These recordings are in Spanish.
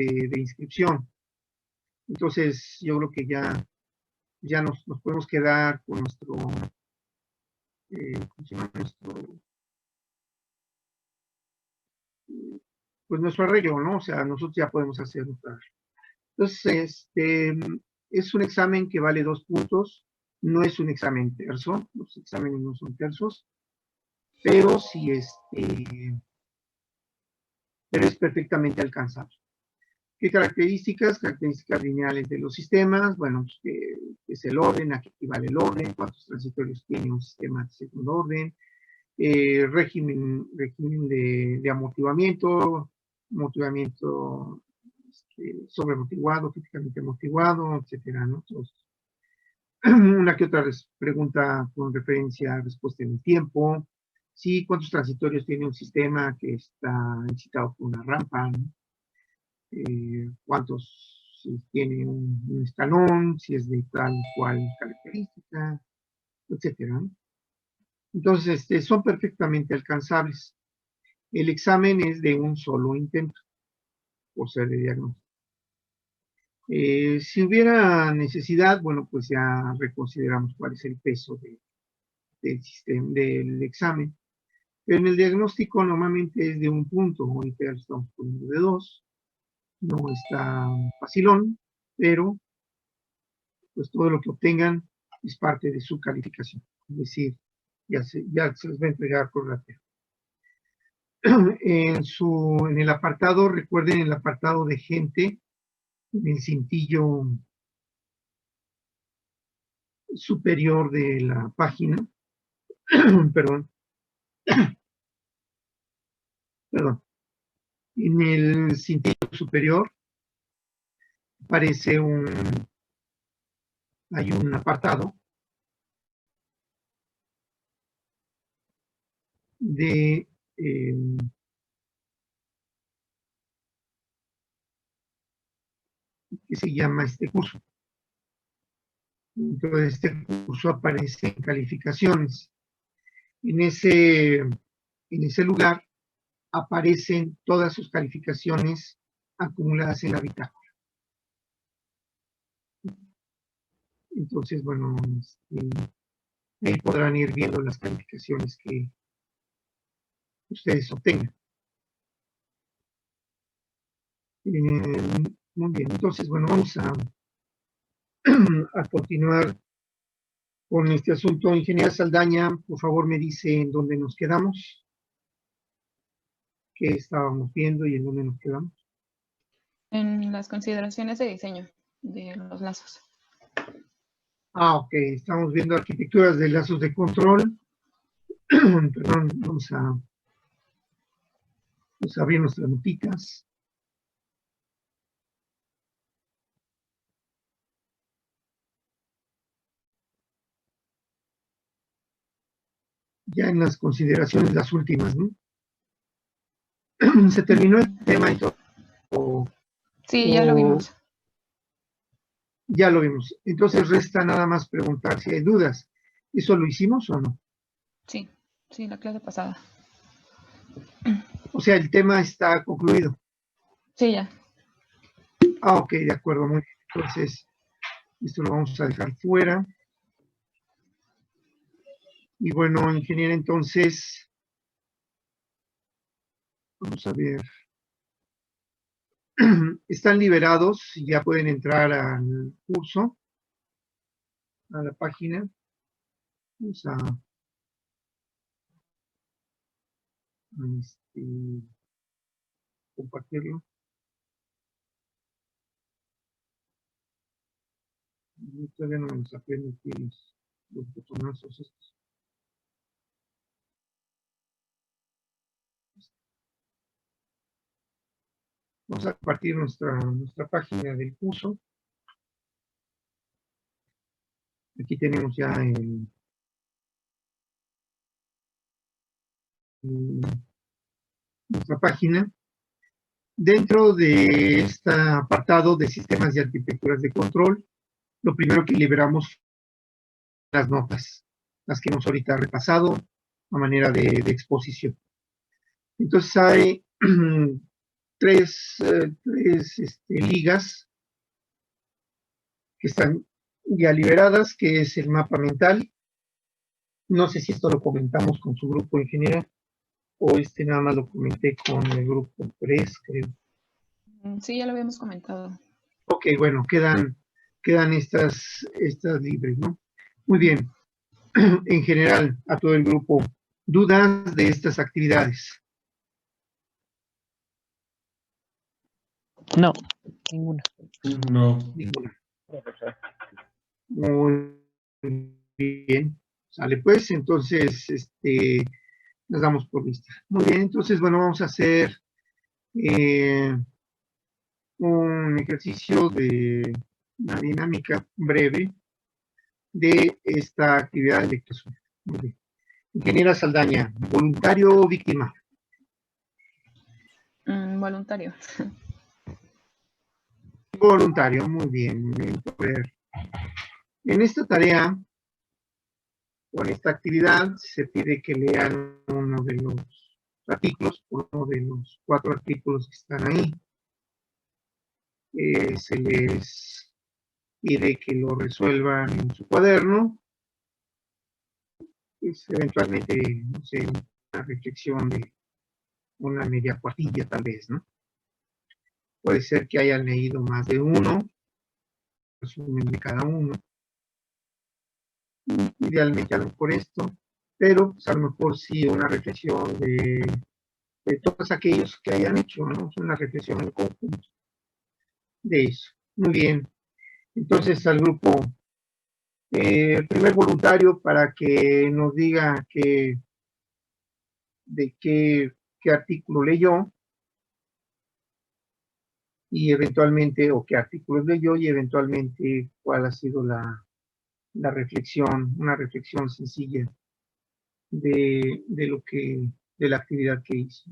de inscripción. Entonces, yo creo que ya nos podemos quedar con nuestro, ¿cómo se llama? Pues nuestro arreglo, ¿no? O sea, nosotros ya podemos hacer nuestro arreglo. Entonces, es un examen que vale 2 puntos, no es un examen terso, los exámenes no son tersos, pero sí pero es perfectamente alcanzable. ¿Qué características? Características lineales de los sistemas, bueno, pues que es el orden, a qué equivale el orden, cuántos transitorios tiene un sistema de segundo orden, régimen de amortiguamiento sobreamortiguado, críticamente amortiguado, etcétera, ¿no? Entonces, una que otra pregunta con referencia a respuesta en el tiempo, sí, cuántos transitorios tiene un sistema que está excitado por una rampa, ¿no? Cuántos, si tiene un escalón, si es de tal cual característica, etcétera, ¿no? Entonces, son perfectamente alcanzables. El examen es de un solo intento, por ser de diagnóstico. Si hubiera necesidad, bueno, pues ya reconsideramos cuál es el peso del sistema, del examen. Pero en el diagnóstico normalmente es de 1 punto, ahorita ya lo estamos poniendo de 2. No está facilón, pero pues todo lo que obtengan es parte de su calificación. Es decir, ya se les va a entregar por la en el apartado, recuerden el apartado de gente, en el cintillo superior de la página, perdón, en el cintillo superior aparece hay un apartado de que se llama este curso. Entonces, este curso aparece en calificaciones. En ese lugar aparecen todas sus calificaciones acumuladas en la bitácora. Entonces, bueno, ahí podrán ir viendo las calificaciones que ustedes obtengan. Muy bien, entonces, bueno, vamos a continuar con este asunto. Ingeniera Saldaña, por favor, me dice en dónde nos quedamos, qué estábamos viendo y en dónde nos quedamos. En las consideraciones de diseño de los lazos. Ok, estamos viendo arquitecturas de lazos de control. Perdón, vamos a abrir nuestras notitas. Ya en las consideraciones, las últimas, ¿no? ¿Se terminó el tema y todo? Sí, ya lo vimos. Ya lo vimos. Entonces resta nada más preguntar si hay dudas. ¿Eso lo hicimos o no? Sí, la clase pasada. O sea, el tema está concluido. Sí, ya. Ok, de acuerdo, muy bien. Entonces, esto lo vamos a dejar fuera. Y bueno, ingeniera, entonces, vamos a ver. Están liberados, ya pueden entrar al curso, a la página. Vamos a compartirlo. Y todavía no nos aprenden aquí los botonazos estos. Vamos a compartir nuestra página del curso. Aquí tenemos ya nuestra página. Dentro de este apartado de sistemas y arquitecturas de control, lo primero que liberamos las notas, las que hemos ahorita repasado a manera de exposición. Entonces hay tres ligas que están ya liberadas, que es el mapa mental. No sé si esto lo comentamos con su grupo en general o nada más lo comenté con el grupo 3, creo. Sí, ya lo habíamos comentado. Ok, bueno, quedan estas libres, ¿no? Muy bien. En general, a todo el grupo, ¿dudas de estas actividades? No, ninguna. No. Ninguna. Muy bien. Sale pues, entonces, nos damos por vista. Muy bien, entonces, bueno, vamos a hacer un ejercicio de una dinámica breve de esta actividad de lectura. Muy bien. Ingeniera Saldaña, ¿voluntario o víctima? Voluntario. Voluntario, muy bien, muy bien. A ver, en esta tarea, o en esta actividad, se pide que lean uno de los artículos, uno de los 4 artículos que están ahí. Se les pide que lo resuelvan en su cuaderno. Pues, eventualmente, no sé, una reflexión de una media cuartilla tal vez, ¿no? Puede ser que hayan leído más de uno, resumen de cada uno. Idealmente a lo mejor esto, pero pues, a lo mejor sí una reflexión de todos aquellos que hayan hecho, ¿no? Una reflexión en conjunto de eso. Muy bien. Entonces al grupo, el primer voluntario para que nos diga de qué artículo leyó y eventualmente, o qué artículos leyó y eventualmente cuál ha sido la reflexión, una reflexión sencilla de la actividad que hizo.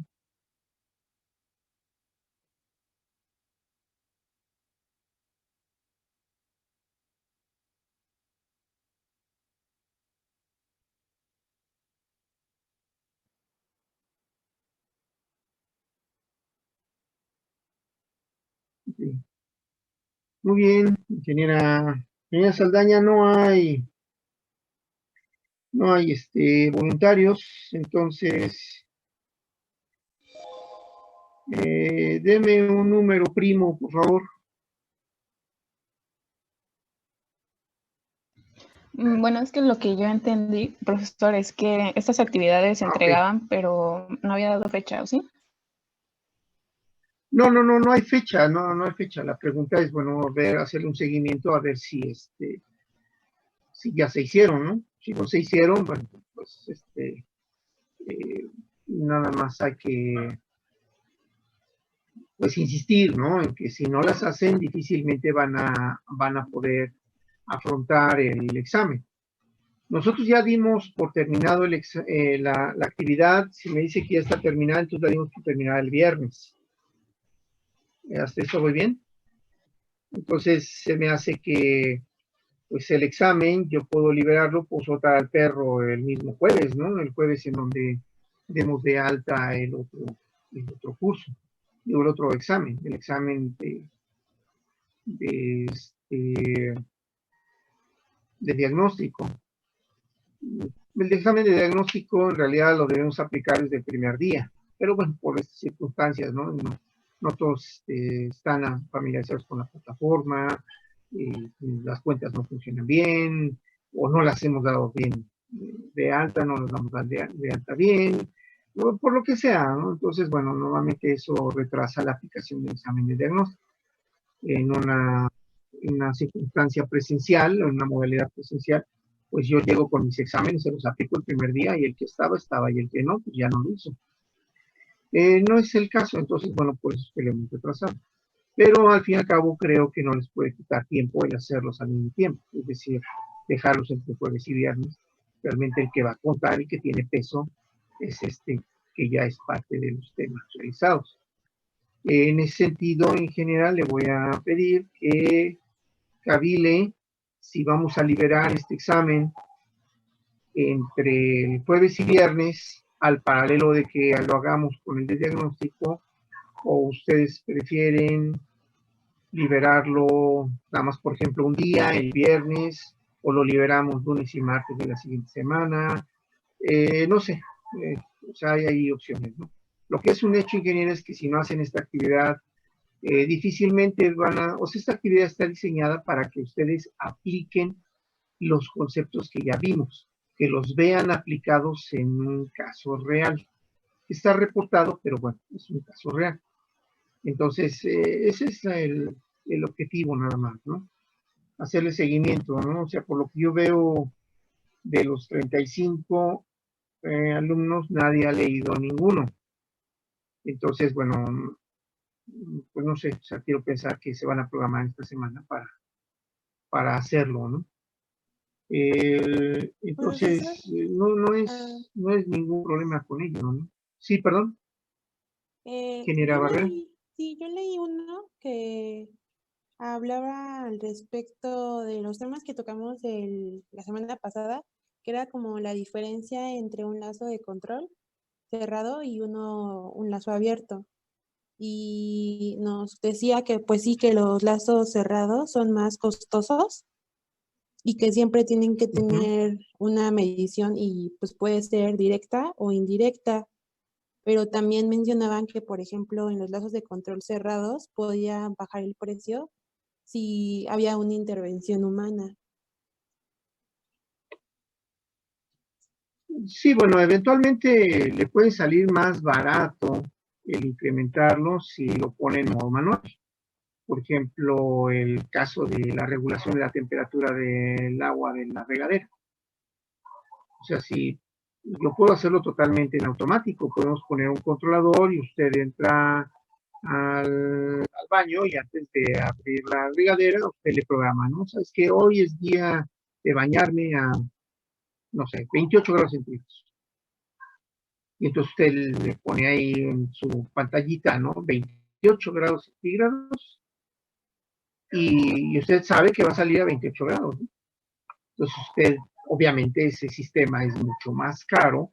Sí. Muy bien, ingeniera Saldaña, no hay voluntarios, entonces deme un número primo, por favor. Bueno, es que lo que yo entendí, profesor, es que estas actividades se entregaban, pero no había dado fecha, ¿o sí? No hay fecha, no hay fecha. La pregunta es, bueno, hacerle un seguimiento a ver si ya se hicieron, ¿no? Si no se hicieron, bueno, pues nada más hay que pues insistir, ¿no? En que si no las hacen, difícilmente van a poder afrontar el examen. Nosotros ya dimos por terminado la actividad. Si me dice que ya está terminada, entonces la dimos por terminada el viernes. ¿Hasta eso voy bien? Entonces se me hace que pues el examen yo puedo liberarlo, puedo soltar al perro el mismo jueves, ¿no? El jueves en donde demos de alta el otro curso, el otro examen, el examen de diagnóstico. El examen de diagnóstico en realidad lo debemos aplicar desde el primer día, pero bueno, por estas circunstancias, ¿no? No todos están familiarizados con la plataforma, las cuentas no funcionan bien, o no las hemos dado bien de alta, no las damos de alta bien, por lo que sea, ¿no? Entonces, bueno, normalmente eso retrasa la aplicación del examen de diagnóstico. En una circunstancia presencial, en una modalidad presencial, pues yo llego con mis exámenes, se los aplico el primer día y el que estaba, y el que no, pues ya no lo hizo. No es el caso, entonces, bueno, por eso es que lo hemos retrasado. Pero al fin y al cabo creo que no les puede quitar tiempo el hacerlos al mismo tiempo, es decir, dejarlos entre jueves y viernes. Realmente el que va a contar y que tiene peso es que ya es parte de los temas realizados. En ese sentido, en general, le voy a pedir que cavile si vamos a liberar este examen entre el jueves y viernes, al paralelo de que lo hagamos con el de diagnóstico, o ustedes prefieren liberarlo nada más, por ejemplo, un día, el viernes, o lo liberamos lunes y martes de la siguiente semana. No sé, o sea, hay ahí opciones, ¿no? Lo que es un hecho, ingeniero, es que si no hacen esta actividad, difícilmente van a, o sea, esta actividad está diseñada para que ustedes apliquen los conceptos que ya vimos, que los vean aplicados en un caso real. Está reportado, pero bueno, es un caso real. Entonces, ese es el objetivo nada más, ¿no? Hacerle seguimiento, ¿no? O sea, por lo que yo veo de los 35 alumnos, nadie ha leído ninguno. Entonces, bueno, pues no sé, o sea, quiero pensar que se van a programar esta semana para hacerlo, ¿no? Entonces, Profesor, ah, no es ningún problema con ello, ¿no? Sí, perdón, Genera yo Barrera. leí, sí, yo leí uno que hablaba al respecto de los temas que tocamos la semana pasada, que era como la diferencia entre un lazo de control cerrado y un lazo abierto. Y nos decía que pues sí, que los lazos cerrados son más costosos y que siempre tienen que Uh -huh. tener una medición y pues puede ser directa o indirecta, pero también mencionaban que, por ejemplo, en los lazos de control cerrados podía bajar el precio si había una intervención humana. Sí, bueno, eventualmente le puede salir más barato el incrementarlo si lo pone en modo manual. Por ejemplo, el caso de la regulación de la temperatura del agua de la regadera. O sea, si yo puedo hacerlo totalmente en automático, podemos poner un controlador y usted entra al baño y antes de abrir la regadera, usted le programa, ¿no? Sabes que hoy es día de bañarme a, no sé, 28 grados centígrados. Y entonces usted le pone ahí en su pantallita, ¿no? 28 grados centígrados y usted sabe que va a salir a 28 grados, ¿no? Entonces usted, obviamente ese sistema es mucho más caro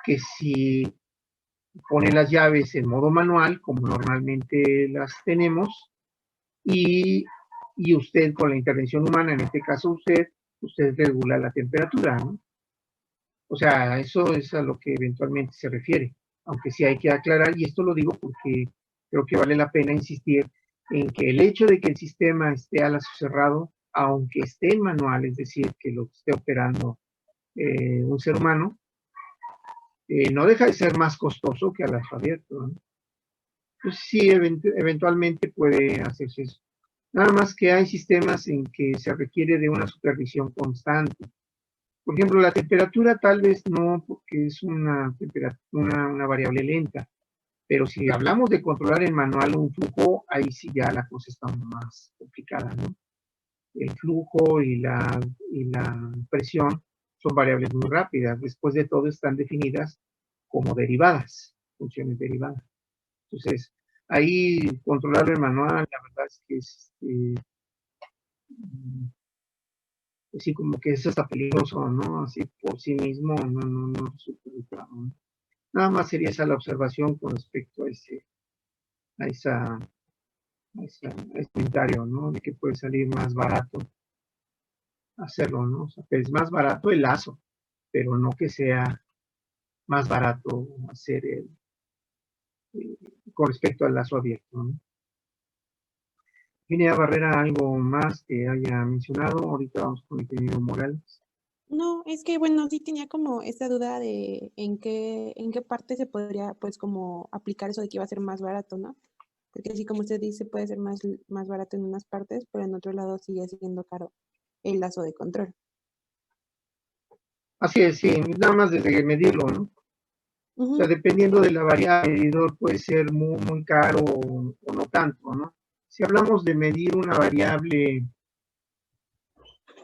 que si pone las llaves en modo manual, como normalmente las tenemos, y, y usted con la intervención humana, en este caso usted regula la temperatura, ¿no? O sea, eso es a lo que eventualmente se refiere, aunque sí hay que aclarar, y esto lo digo porque creo que vale la pena insistir en que el hecho de que el sistema esté a lazo cerrado, aunque esté en manual, es decir, que lo esté operando un ser humano, no deja de ser más costoso que a lazo abierto, ¿no? Pues sí, eventualmente puede hacerse eso. Nada más que hay sistemas en que se requiere de una supervisión constante. Por ejemplo, la temperatura tal vez no, porque es una variable lenta, pero si hablamos de controlar en manual un flujo, ahí sí ya la cosa está más complicada, ¿no? El flujo y la presión son variables muy rápidas. Después de todo están definidas como derivadas, funciones derivadas. Entonces, ahí controlarlo en manual, la verdad es que es así como que es hasta peligroso, ¿no? Así por sí mismo, no resulta claro, ¿no? Nada más sería esa la observación con respecto a, esa, a ese comentario, ¿no? De que puede salir más barato hacerlo, ¿no? O sea, que es más barato el lazo, pero no que sea más barato hacer con respecto al lazo abierto, ¿no? Tiene Barrera algo más que haya mencionado. Ahorita vamos con el ingeniero Morales. No, es que bueno, sí tenía como esta duda de en qué parte se podría pues como aplicar eso de que iba a ser más barato, ¿no? Porque así como usted dice, puede ser más barato en unas partes, pero en otro lado sigue siendo caro el lazo de control. Así es, sí, nada más desde medirlo, ¿no? O sea, Ujú. dependiendo de la variable, el medidor puede ser muy caro o no tanto, ¿no? Si hablamos de medir una variable,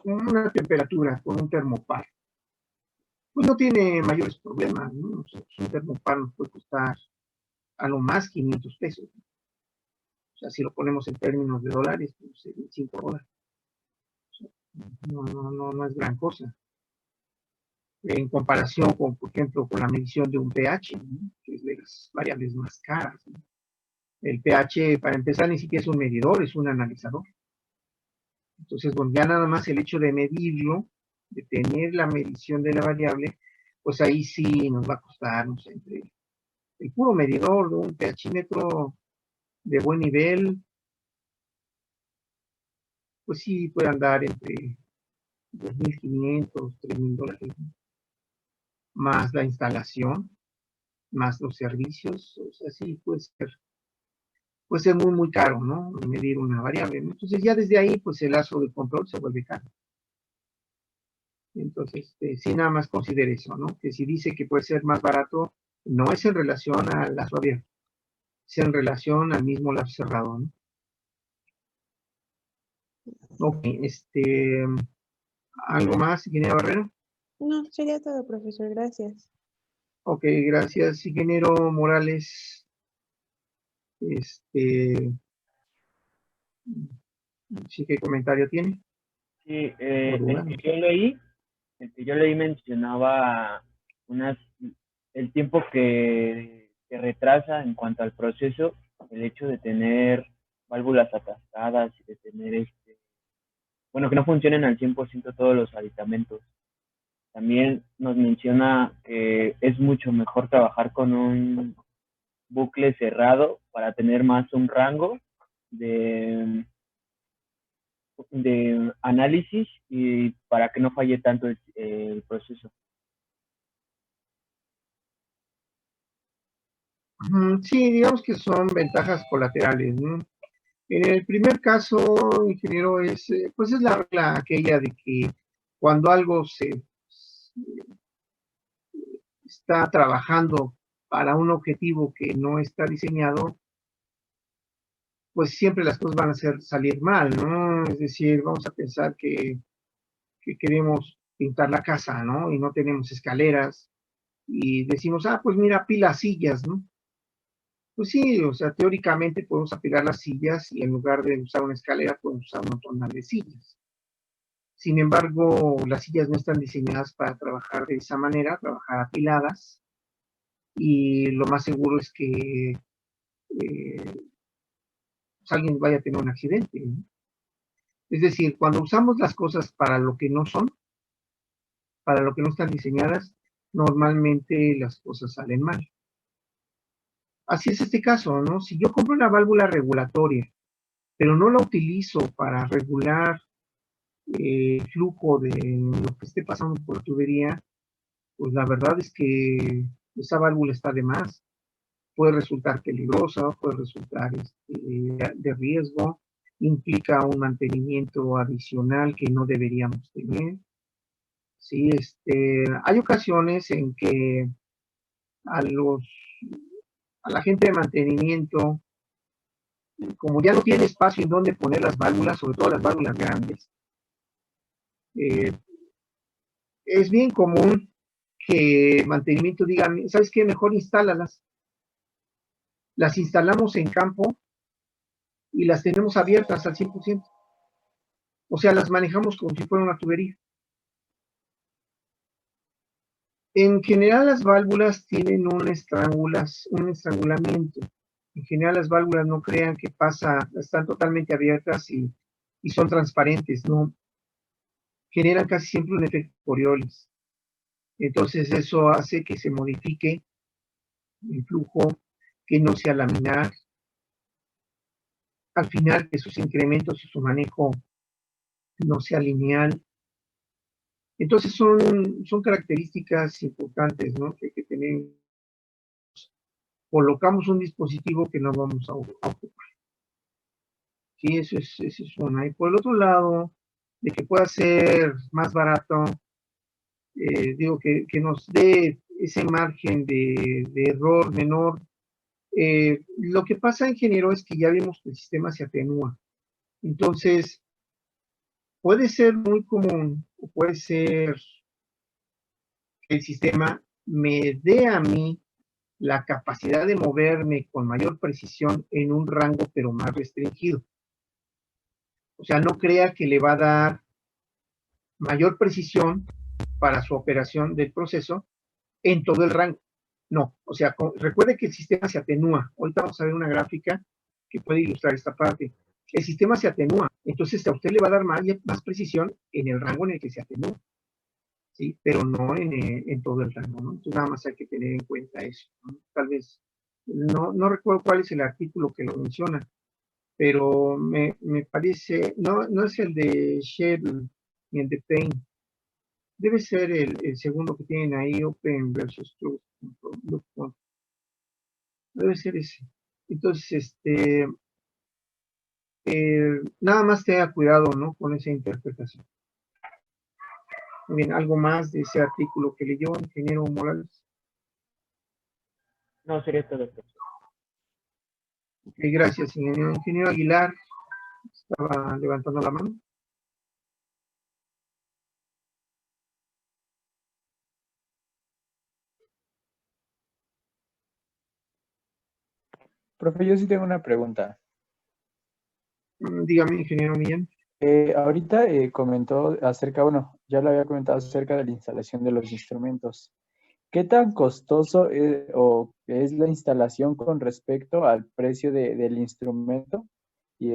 una temperatura con un termopar, pues no tiene mayores problemas, ¿no? O sea, un termopar nos puede costar a lo más 500 pesos, ¿no? O sea, si lo ponemos en términos de dólares, pues serían $5. O sea, no es gran cosa. En comparación con, por ejemplo, con la medición de un pH, ¿no? Que es de las variables más caras, ¿no? El pH, para empezar, ni siquiera es un medidor, es un analizador. Entonces, bueno, ya nada más el hecho de medirlo, de tener la medición de la variable, pues ahí sí nos va a costar, no sé, entre el puro medidor de un pHímetro de buen nivel, pues sí puede andar entre $2,500, $3,000, más la instalación, más los servicios, o sea, sí puede ser muy, muy caro, ¿no? Medir una variable, ¿no? Entonces ya desde ahí, pues el lazo de control se vuelve caro. Entonces, sí, nada más considere eso, ¿no? Que si dice que puede ser más barato, no es en relación al lazo abierto, es en relación al mismo lazo cerrado, ¿no? Ok, ¿algo más, ingeniero Barrera? No, sería todo, profesor. Gracias. Ok, gracias, ingeniero Morales. Sí, ¿qué comentario tiene? Sí, O duda, no sé. el que yo leí mencionaba unas, el tiempo que retrasa en cuanto al proceso, el hecho de tener válvulas atascadas y de tener bueno, que no funcionen al 100% todos los aditamentos. También nos menciona que es mucho mejor trabajar con un bucle cerrado para tener más un rango de, de análisis y para que no falle tanto el proceso. Sí, digamos que son ventajas colaterales, ¿no? En el primer caso, ingeniero, pues es la regla aquella de que cuando algo se está trabajando para un objetivo que no está diseñado, pues siempre las cosas van a salir mal, ¿no? Es decir, vamos a pensar que queremos pintar la casa, ¿no? Y no tenemos escaleras y decimos, pues mira, pila sillas, ¿no? Pues sí, o sea, teóricamente podemos apilar las sillas y en lugar de usar una escalera podemos usar un tonal de sillas. Sin embargo, las sillas no están diseñadas para trabajar de esa manera, trabajar apiladas, y lo más seguro es que pues alguien vaya a tener un accidente, ¿no? Es decir, cuando usamos las cosas para lo que no son, para lo que no están diseñadas, normalmente las cosas salen mal. Así es este caso, ¿no? Si yo compro una válvula regulatoria, pero no la utilizo para regular el flujo de lo que esté pasando por la tubería, pues la verdad es que esa válvula está de más. Puede resultar peligrosa, puede resultar de riesgo, implica un mantenimiento adicional que no deberíamos tener. Sí, hay ocasiones en que a a la gente de mantenimiento, como ya no tiene espacio en donde poner las válvulas, sobre todo las válvulas grandes, eh, es bien común que mantenimiento diga, ¿sabes qué? Mejor instálalas. Las instalamos en campo y las tenemos abiertas al 100%. O sea, las manejamos como si fuera una tubería. En general, las válvulas tienen un estrangulamiento. En general, las válvulas no crean que están totalmente abiertas y son transparentes, no. Generan casi siempre un efecto Coriolis. Entonces, eso hace que se modifique el flujo, que no sea laminar. Al final, que sus incrementos y su manejo no sea lineal. Entonces, son características importantes, ¿no? Que hay que tener. Colocamos un dispositivo que no vamos a ocupar. Sí, eso es una. Y por el otro lado, de que pueda ser más barato, digo, que nos dé ese margen de error menor. Lo que pasa, ingeniero, es que ya vimos que el sistema se atenúa. Entonces, puede ser muy común, o puede ser que el sistema me dé a mí la capacidad de moverme con mayor precisión en un rango, pero más restringido. O sea, no crea que le va a dar mayor precisión para su operación del proceso en todo el rango. No, o sea, recuerde que el sistema se atenúa. Ahorita vamos a ver una gráfica que puede ilustrar esta parte. El sistema se atenúa, entonces a usted le va a dar más precisión en el rango en el que se atenúa, ¿sí? Pero no en todo el rango, ¿no? Entonces nada más hay que tener en cuenta eso, ¿no? Tal vez, no recuerdo cuál es el artículo que lo menciona, pero me parece, no es el de Shell ni el de Payne, debe ser el segundo que tienen ahí, Open versus Truth. Debe ser ese. Entonces, nada más tenga cuidado, ¿no? Con esa interpretación. Muy bien, ¿algo más de ese artículo que leyó, ingeniero Morales? No, sería todo. Ok, gracias, ingeniero. Ingeniero Aguilar, estaba levantando la mano. Profe, yo sí tengo una pregunta. Dígame, ingeniero Millán. Ahorita comentó acerca, bueno, ya lo había comentado acerca de la instalación de los instrumentos. ¿Qué tan costoso o es la instalación con respecto al precio del instrumento? Y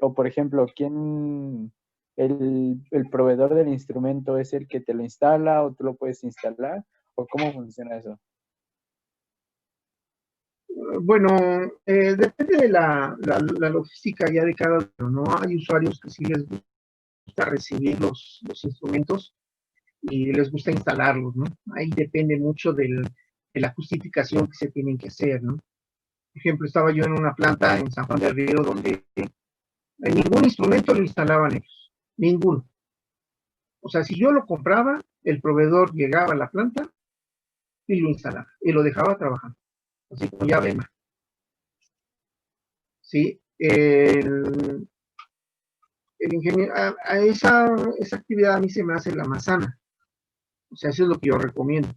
o por ejemplo, ¿quién, el proveedor del instrumento es el que te lo instala o tú lo puedes instalar? ¿O cómo funciona eso? Bueno, depende de la logística ya de cada uno, ¿no? Hay usuarios que sí les gusta recibir los instrumentos y les gusta instalarlos, ¿no? Ahí depende mucho de la justificación que se tienen que hacer, ¿no? Por ejemplo, estaba yo en una planta en San Juan del Río donde ningún instrumento lo instalaban ellos, ninguno. O sea, si yo lo compraba, el proveedor llegaba a la planta y lo instalaba y lo dejaba trabajando, así como ya ven. ¿Sí? El ingeniero, a esa actividad a mí se me hace la más sana. O sea, eso es lo que yo recomiendo.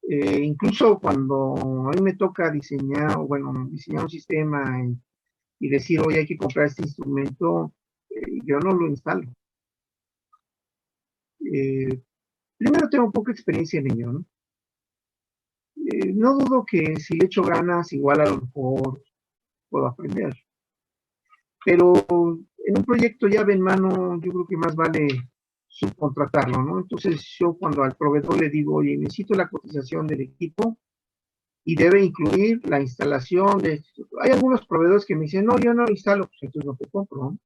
Incluso cuando a mí me toca diseñar un sistema y decir, oye, hay que comprar este instrumento, yo no lo instalo. Primero tengo poca experiencia en ello, ¿no? No dudo que si le echo ganas, igual a lo mejor puedo aprender. Pero en un proyecto llave en mano, yo creo que más vale subcontratarlo, ¿no? Entonces yo cuando al proveedor le digo, oye, necesito la cotización del equipo y debe incluir la instalación de... Hay algunos proveedores que me dicen, no, yo no lo instalo, pues entonces no te compro, ¿no?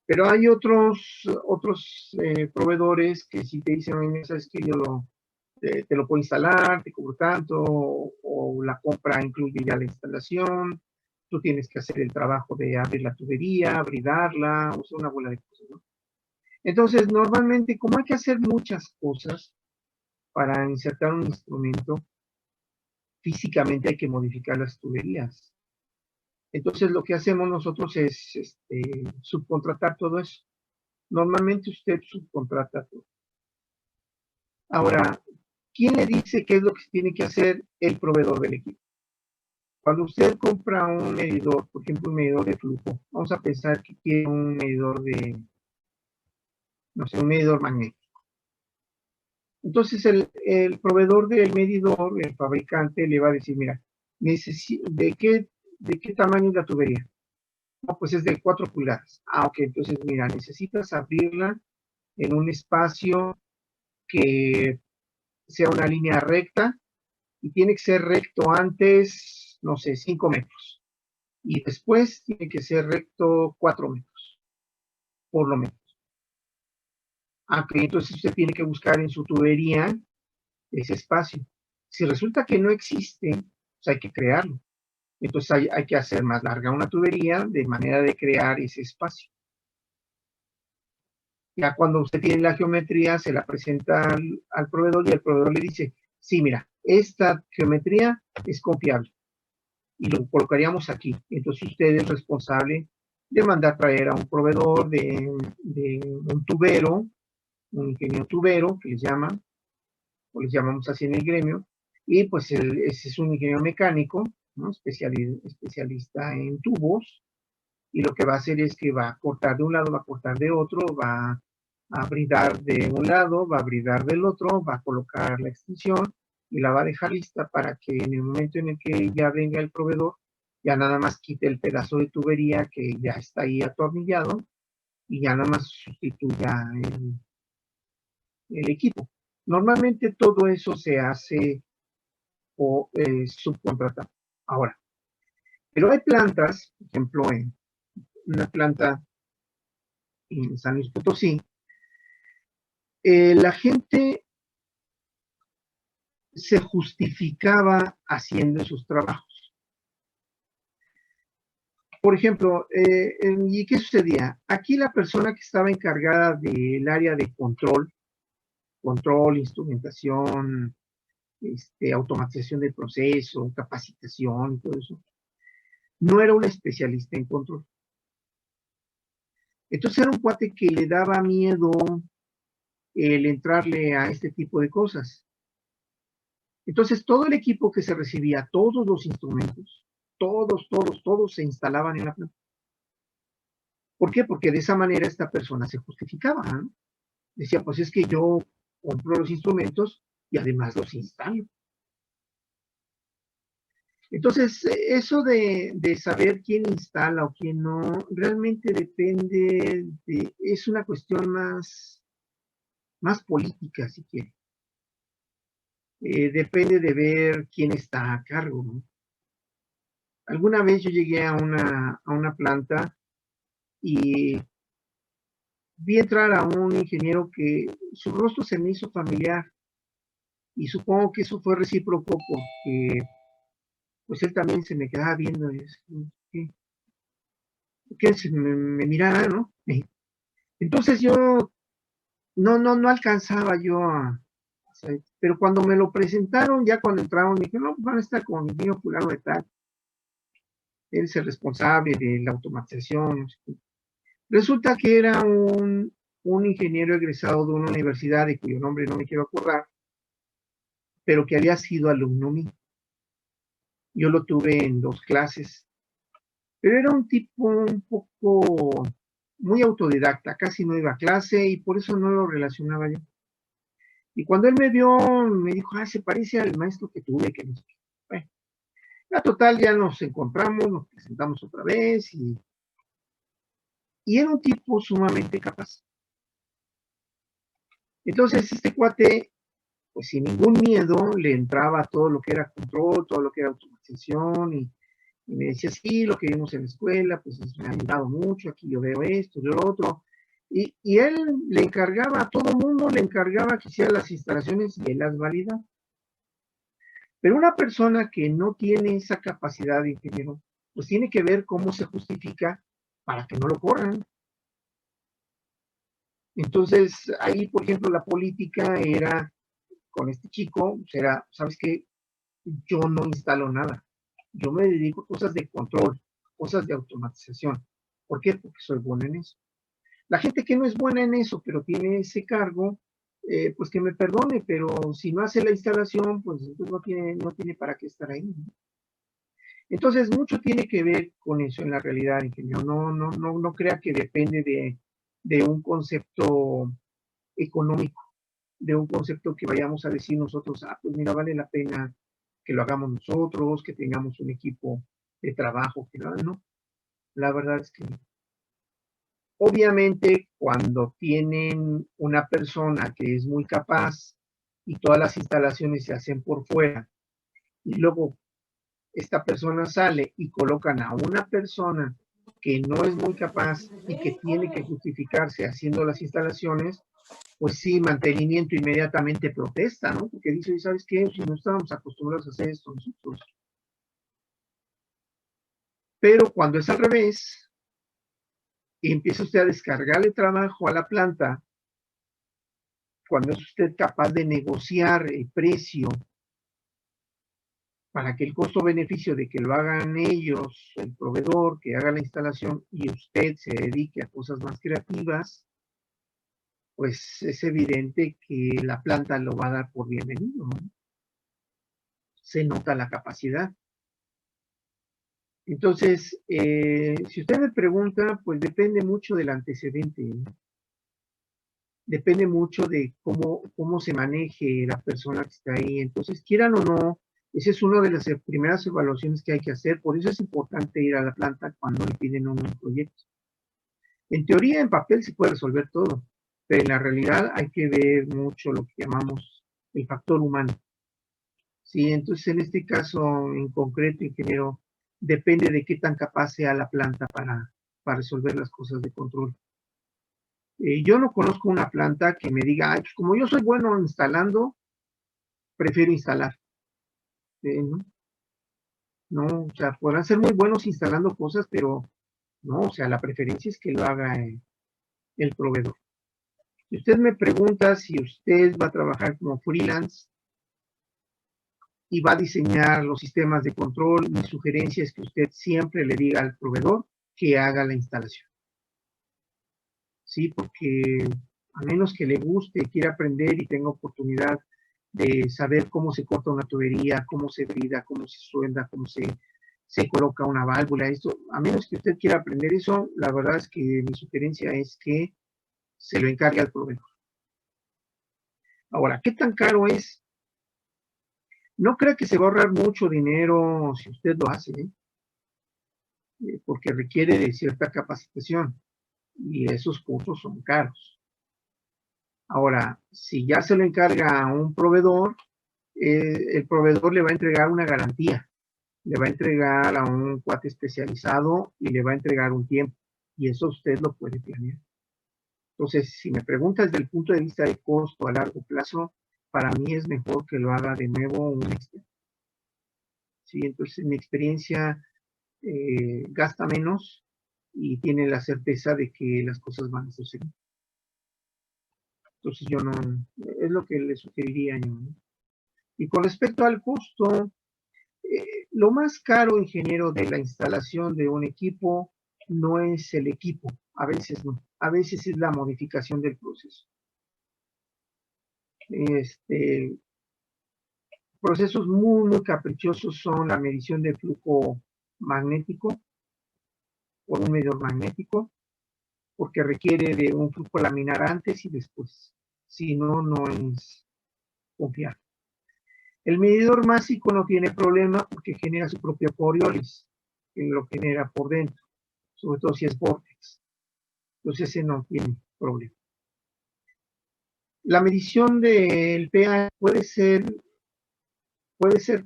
Pero hay otros proveedores que si te dicen, oye, sabes que te lo puedo instalar, te cobro tanto, o la compra incluye ya la instalación, tú tienes que hacer el trabajo de abrir la tubería, bridarla, o sea, una bola de cosas, ¿no? Entonces, normalmente, como hay que hacer muchas cosas para insertar un instrumento, físicamente hay que modificar las tuberías. Entonces, lo que hacemos nosotros es subcontratar todo eso. Normalmente usted subcontrata todo. Ahora, ¿quién le dice qué es lo que tiene que hacer el proveedor del equipo? Cuando usted compra un medidor, por ejemplo, un medidor de flujo, vamos a pensar que quiere un medidor un medidor magnético. Entonces, el proveedor del medidor, el fabricante, le va a decir, mira, ¿de qué tamaño es la tubería? No, pues es de 4 pulgadas. Ah, ok, entonces, mira, necesitas abrirla en un espacio que sea una línea recta y tiene que ser recto antes, no sé, 5 metros. Y después tiene que ser recto 4 metros, por lo menos. Entonces usted tiene que buscar en su tubería ese espacio. Si resulta que no existe, pues hay que crearlo. Entonces hay que hacer más larga una tubería de manera de crear ese espacio. Ya cuando usted tiene la geometría, se la presenta al proveedor y el proveedor le dice, sí, mira, esta geometría es confiable y lo colocaríamos aquí. Entonces usted es responsable de mandar traer a un proveedor de un tubero, un ingeniero tubero, que les llaman, o les llamamos así en el gremio, y pues ese es un ingeniero mecánico, ¿no? Especialista en tubos, y lo que va a hacer es que va a cortar de un lado, va a cortar de otro, va a bridar de un lado, va a bridar del otro, va a colocar la extensión y la va a dejar lista para que en el momento en el que ya venga el proveedor, ya nada más quite el pedazo de tubería que ya está ahí atornillado y ya nada más sustituya el equipo. Normalmente todo eso se hace o subcontratado. Ahora, pero hay plantas, por ejemplo, en una planta en San Luis Potosí, la gente se justificaba haciendo sus trabajos. Por ejemplo, ¿y qué sucedía? Aquí la persona que estaba encargada del área de control, instrumentación, automatización del proceso, capacitación y todo eso, no era un especialista en control. Entonces era un cuate que le daba miedo el entrarle a este tipo de cosas. Entonces todo el equipo que se recibía, todos los instrumentos, todos se instalaban en la planta. ¿Por qué? Porque de esa manera esta persona se justificaba, ¿no? Decía, pues es que yo compro los instrumentos y además los instalo. Entonces, eso de saber quién instala o quién no, realmente depende es una cuestión más política, si quiere. Depende de ver quién está a cargo, ¿no? Alguna vez yo llegué a una planta y vi entrar a un ingeniero que su rostro se me hizo familiar y supongo que eso fue recíproco porque pues él también se me quedaba viendo y que se me mirara, ¿no? Entonces yo no alcanzaba yo pero cuando me lo presentaron, ya cuando entraron, me dije, no, van a estar con el ingeniero fulano de tal, él es el responsable de la automatización, no sé qué. Resulta que era un ingeniero egresado de una universidad de cuyo nombre no me quiero acordar, pero que había sido alumno mío. Yo lo tuve en 2 clases, pero era un tipo un poco muy autodidacta, casi no iba a clase y por eso no lo relacionaba yo. Y cuando él me vio, me dijo, se parece al maestro que tuve, que no sé qué. Bueno, la total ya nos encontramos, nos presentamos otra vez y era un tipo sumamente capaz. Entonces este cuate, pues sin ningún miedo, le entraba todo lo que era control, todo lo que era automatización y me decía, sí, lo que vimos en la escuela, pues me ha ayudado mucho, aquí yo veo esto, yo lo otro. Y él le encargaba a todo mundo, le encargaba que hiciera las instalaciones y él las validaba. Pero una persona que no tiene esa capacidad de ingeniero, pues tiene que ver cómo se justifica para que no lo corran. Entonces, ahí, por ejemplo, la política era, con este chico, pues era, ¿sabes qué? Yo no instalo nada. Yo me dedico a cosas de control, cosas de automatización. ¿Por qué? Porque soy bueno en eso. La gente que no es buena en eso, pero tiene ese cargo, pues que me perdone, pero si no hace la instalación, pues no tiene para qué estar ahí, ¿no? Entonces, mucho tiene que ver con eso en la realidad, ingeniero. No crea que depende de un concepto económico, de un concepto que vayamos a decir nosotros, pues mira, vale la pena que lo hagamos nosotros, que tengamos un equipo de trabajo, que no. La verdad es que no. Obviamente, cuando tienen una persona que es muy capaz y todas las instalaciones se hacen por fuera, y luego esta persona sale y colocan a una persona que no es muy capaz y que tiene que justificarse haciendo las instalaciones, pues sí, mantenimiento inmediatamente protesta, ¿no? Porque dice, ¿sabes qué? Si no estábamos acostumbrados a hacer esto nosotros. Pero cuando es al revés, y empieza usted a descargarle trabajo a la planta, cuando es usted capaz de negociar el precio para que el costo-beneficio de que lo hagan ellos, el proveedor, que haga la instalación y usted se dedique a cosas más creativas, pues es evidente que la planta lo va a dar por bienvenido, ¿no? Se nota la capacidad. Entonces, si usted me pregunta, pues depende mucho del antecedente, ¿no? depende mucho de cómo se maneje la persona que está ahí. Entonces, quieran o no, esa es una de las primeras evaluaciones que hay que hacer. Por eso es importante ir a la planta cuando le piden un proyecto. En teoría, en papel se puede resolver todo, pero en la realidad hay que ver mucho lo que llamamos el factor humano. Sí, entonces en este caso en concreto, ingeniero, depende de qué tan capaz sea la planta para resolver las cosas de control. Yo no conozco una planta que me diga, "Ay, pues como yo soy bueno instalando, prefiero instalar". ¿No? No, o sea, podrán ser muy buenos instalando cosas, pero no, o sea, la preferencia es que lo haga el proveedor. Si usted me pregunta si usted va a trabajar como freelance y va a diseñar los sistemas de control, mi sugerencia es que usted siempre le diga al proveedor que haga la instalación. Sí, porque a menos que le guste, quiera aprender y tenga oportunidad de saber cómo se corta una tubería, cómo se brida, cómo se suelda, cómo se coloca una válvula, esto, a menos que usted quiera aprender eso, la verdad es que mi sugerencia es que se lo encargue al proveedor. Ahora, ¿qué tan caro es? No crea que se va a ahorrar mucho dinero si usted lo hace, porque requiere de cierta capacitación y esos cursos son caros. Ahora, si ya se lo encarga a un proveedor, el proveedor le va a entregar una garantía, le va a entregar a un cuate especializado y le va a entregar un tiempo, y eso usted lo puede planear. Entonces, si me preguntas desde el punto de vista de costo a largo plazo, para mí es mejor que lo haga de nuevo un externo. Sí, entonces, en mi experiencia, gasta menos y tiene la certeza de que las cosas van a suceder. Entonces, yo no, es lo que le sugeriría yo, ¿no? Y con respecto al costo, lo más caro, ingeniero, de la instalación de un equipo no es el equipo, a veces no, a veces es la modificación del proceso. Procesos muy caprichosos son la medición de flujo magnético por un medidor magnético, porque requiere de un flujo laminar antes y después. Si no, no es confiable. El medidor másico no tiene problema porque genera su propio Coriolis, que lo genera por dentro, sobre todo si es Vortex. Entonces ese no tiene problema. La medición del pH puede ser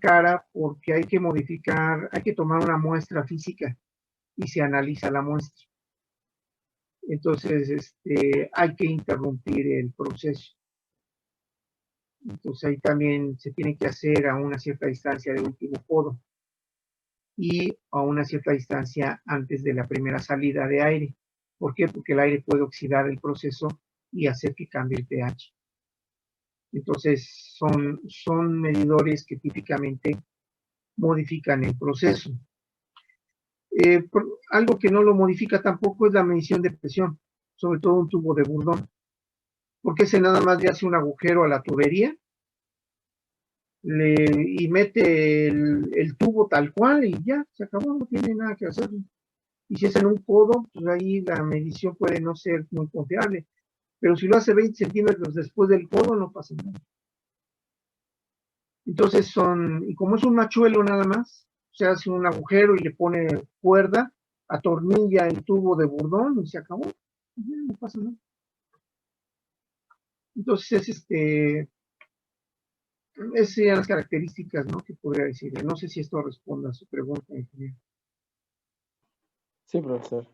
cara porque hay que modificar, hay que tomar una muestra física y se analiza la muestra. Entonces, hay que interrumpir el proceso. Entonces ahí también se tiene que hacer a una cierta distancia de último codo y a una cierta distancia antes de la primera salida de aire. ¿Por qué? Porque el aire puede oxidar el proceso y hacer que cambie el pH. Entonces son medidores que típicamente modifican el proceso. Algo que no lo modifica tampoco es la medición de presión, sobre todo un tubo de burdón, porque ese nada más le hace un agujero a la tubería y mete el tubo tal cual y ya, se acabó, no tiene nada que hacer. Y si es en un codo, pues ahí la medición puede no ser muy confiable, pero si lo hace 20 centímetros después del codo, no pasa nada. Entonces y como es un machuelo nada más, se hace un agujero y le pone cuerda, atornilla el tubo de burdón y se acabó. No pasa nada. Entonces esas serían las características, ¿no?, que podría decirle. No sé si esto responde a su pregunta, ingeniero. Sí, profesor.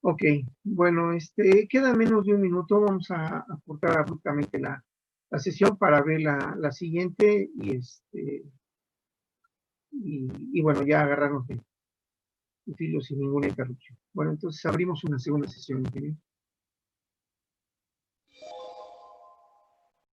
Ok, bueno, queda menos de un minuto. Vamos a cortar abruptamente la sesión para ver la siguiente y bueno, ya agarrarnos de filo sin ninguna interrupción. Bueno, entonces abrimos una segunda sesión, ingeniero.